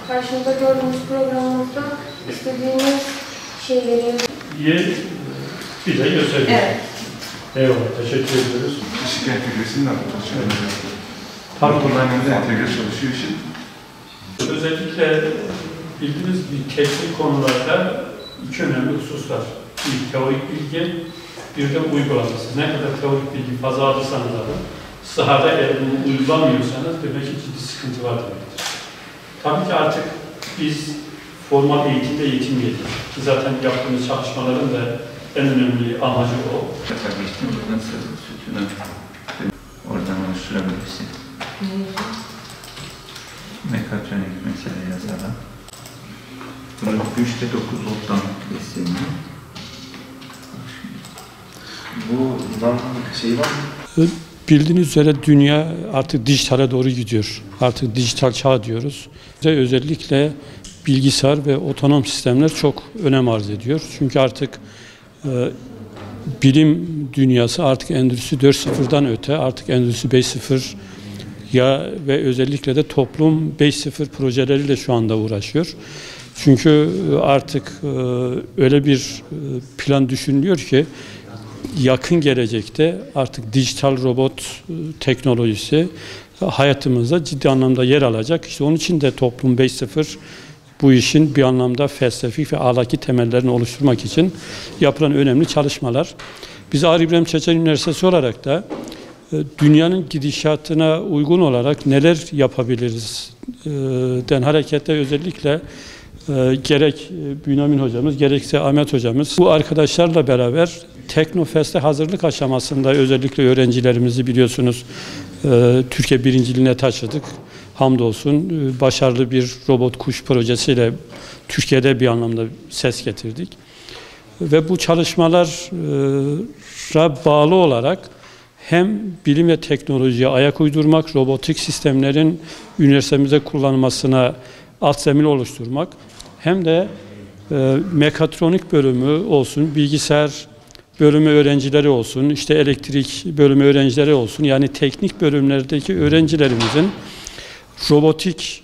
Karşımda gördüğümüz programımızda istediğiniz şeyleri bize gösteriyor. Evet. Eyvallah, teşekkür ediyoruz. Işık entegresini de yapacağız. Tabii kullanımda entegre çalışıyor için. Özellikle bildiğiniz gibi teknik konularda iki önemli hususlar. Bir teorik bilgi, bir de uygulaması. Ne kadar teorik bilgi fazla alırsanız alın, sahada eğer bunu uygulamıyorsanız demek ki ciddi sıkıntı var demektir. Tabii ki artık biz formal eğitimleyelim. Ki zaten yaptığımız çalışmaların da en önemli amacı o. Nasıl sütunu oradan oluşturabilirsin? Mekatronik mesela yazalım. Bunu 3'te 9 volttan besleniyor. Bu zaman şey var mı? Bildiğiniz üzere dünya artık dijitale doğru gidiyor. Artık dijital çağ diyoruz. Özellikle bilgisayar ve otonom sistemler çok önem arz ediyor. Çünkü artık bilim dünyası artık Endüstri 4.0'dan öte artık Endüstri 5.0 ve özellikle de toplum 5.0 projeleriyle şu anda uğraşıyor. Çünkü artık öyle bir plan düşünülüyor ki yakın gelecekte artık dijital robot teknolojisi hayatımızda ciddi anlamda yer alacak. İşte onun için de toplum 5.0 bu işin bir anlamda felsefik ve ahlaki temellerini oluşturmak için yapılan önemli çalışmalar. Biz Ağrı İbrahim Çeçen Üniversitesi olarak da dünyanın gidişatına uygun olarak neler yapabiliriz den hareketle özellikle gerek Bünyamin hocamız gerekse Ahmet hocamız bu arkadaşlarla beraber Teknofest'e hazırlık aşamasında özellikle öğrencilerimizi biliyorsunuz Türkiye birinciliğine taşıdık. Hamdolsun başarılı bir robot kuş projesiyle Türkiye'de bir anlamda ses getirdik. Ve bu çalışmalara bağlı olarak hem bilim ve teknolojiye ayak uydurmak, robotik sistemlerin üniversitemizde kullanılmasına alt zemin oluşturmak, hem de mekatronik bölümü olsun, bilgisayar bölümü öğrencileri olsun, işte elektrik bölümü öğrencileri olsun, yani teknik bölümlerdeki öğrencilerimizin robotik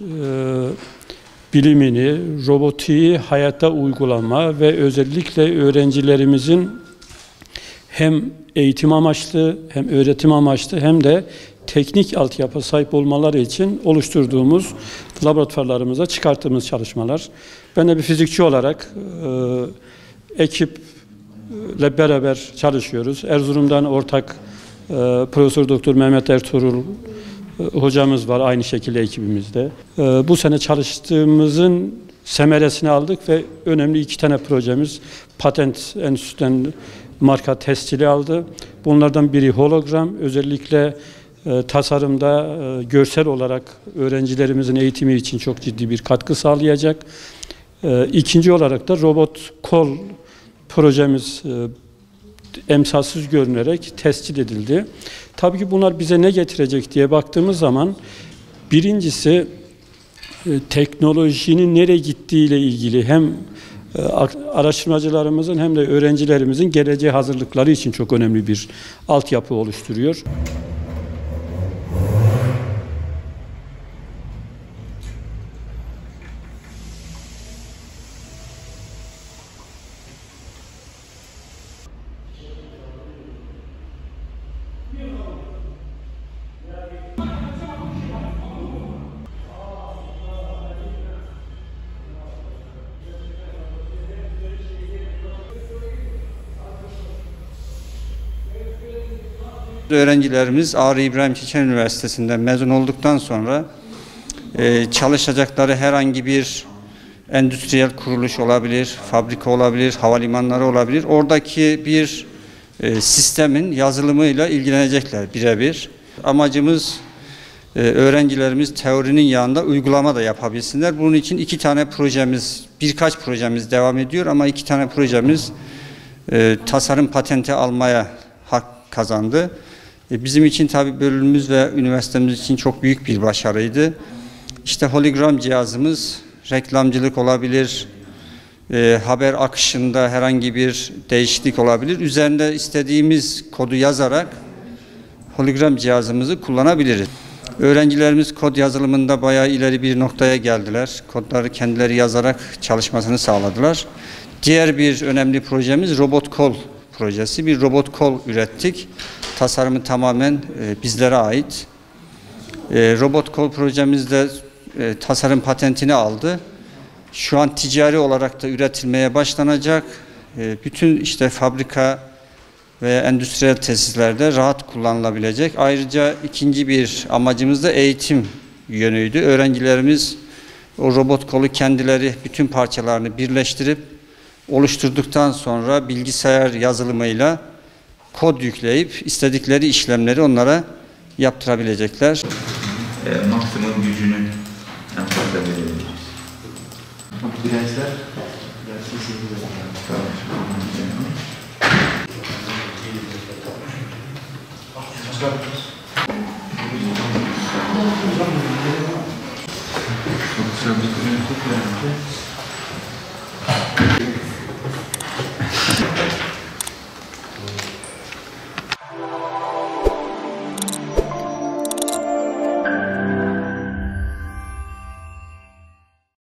bilimini, robotiği hayata uygulama ve özellikle öğrencilerimizin hem eğitim amaçlı, hem öğretim amaçlı, hem de teknik altyapı sahip olmaları için oluşturduğumuz laboratuvarlarımıza çıkarttığımız çalışmalar. Ben de bir fizikçi olarak ekiple beraber çalışıyoruz. Erzurum'dan ortak Profesör Doktor Mehmet Ertuğrul hocamız var aynı şekilde ekibimizde. Bu sene çalıştığımızın semeresini aldık ve önemli 2 tane projemiz Patent Enstitüsü'nden marka tescili aldı. Bunlardan biri hologram, özellikle tasarımda görsel olarak öğrencilerimizin eğitimi için çok ciddi bir katkı sağlayacak. İkinci olarak da robot kol projemiz emsalsız görünerek tescil edildi. Tabii ki bunlar bize ne getirecek diye baktığımız zaman birincisi teknolojinin nereye gittiği ile ilgili hem araştırmacılarımızın hem de öğrencilerimizin geleceğe hazırlıkları için çok önemli bir altyapı oluşturuyor. Öğrencilerimiz Ağrı İbrahim Çeçen Üniversitesi'nden mezun olduktan sonra çalışacakları herhangi bir endüstriyel kuruluş olabilir, fabrika olabilir, havalimanları olabilir. Oradaki bir sistemin yazılımıyla ilgilenecekler birebir. Amacımız öğrencilerimiz teorinin yanında uygulama da yapabilsinler. Bunun için 2 tane projemiz, birkaç projemiz devam ediyor ama 2 tane projemiz tasarım patenti almaya hak kazandı. Bizim için tabii bölümümüz ve üniversitemiz için çok büyük bir başarıydı. İşte hologram cihazımız reklamcılık olabilir, haber akışında herhangi bir değişiklik olabilir. Üzerinde istediğimiz kodu yazarak hologram cihazımızı kullanabiliriz. Öğrencilerimiz kod yazılımında bayağı ileri bir noktaya geldiler. Kodları kendileri yazarak çalışmasını sağladılar. Diğer bir önemli projemiz robot kol projesi. Bir robot kol ürettik. Tasarımı tamamen bizlere ait. Robot kol projemizde tasarım patentini aldı. Şu an ticari olarak da üretilmeye başlanacak. Bütün işte fabrika ve endüstriyel tesislerde rahat kullanılabilecek. Ayrıca ikinci bir amacımız da eğitim yönüydü. Öğrencilerimiz o robot kolu kendileri bütün parçalarını birleştirip oluşturduktan sonra bilgisayar yazılımıyla kod yükleyip istedikleri işlemleri onlara yaptırabilecekler. Maksimum gücünü en fazla verebiliriz. Dirençler Çok